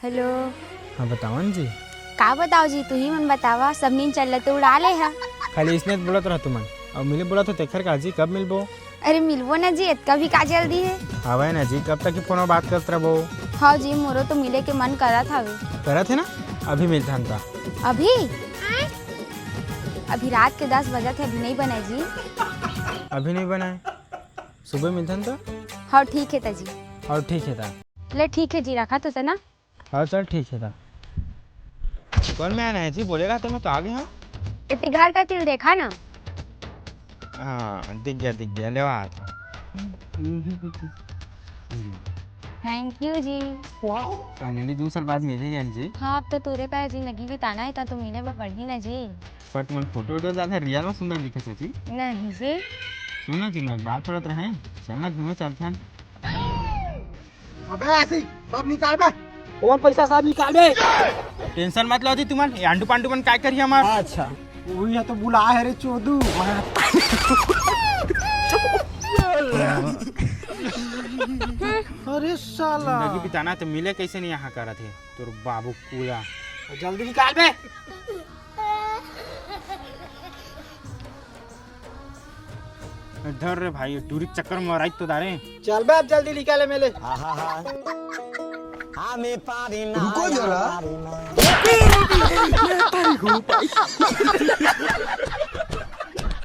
Hello. हाँ बताओ जी। का बताओ जी, तू ही मन बतावा। सब नींद चल तो उड़ा ले है। खाली इसने बोलत रह तुमन और मिले बोला तो तेखर का जी कब मिलबो? अरे मिलबो ना जी, इतना भी का जल्दी है। हवे ना जी, कब तक फोन बात करत रहो? हाँ जी, मोरो तो मिले के मन करा था। करत है ना, अभी मिलता था। अभी अभी रात के 10 बजे थे, अभी नहीं बनाए जी। अभी नहीं बनाए, सुबह मिलता था। हाँ ठीक है ता जी। और ठीक है था। ले ठीक है जी, रखा तो ना। हाँ चल ठीक है था। कौन में आना है जी, बोलेगा तो मैं तो आ गया हूँ। इतने घर का तिल देखा ना। हाँ दिख गया ले आ। थैंक यू जी। फाइनली 2 साल बाद मिले हैं जी। हाँ अब तो तोरे पास जिंदगी बिताना है तो मिले में बढ़ी ना जी। पर तुम फोटो ज्यादा रियल में सुंदर दिखे जी। नहीं जी। सुनो जी, मैं बात करत रहे, चलना घूमे चलते हैं। अबे ऐसे सब निकाल बे। कौन पैसा सब निकाल बे। टेंशन मत लो जी, तुम आंडू पांडू बन काय करिए हमार। अच्छा वही है तो बुला है रे चोदू। अरे साला जिंदगी बिताना तो मिले कैसे नहीं यहाँ करा थे तोर बाबू कूड़ा। जल्दी निकाल बे। धर रे भाई, टूरी चक्कर में राइट तो दारे। चल बे अब जल्दी निकाले मेले। रुको जरा।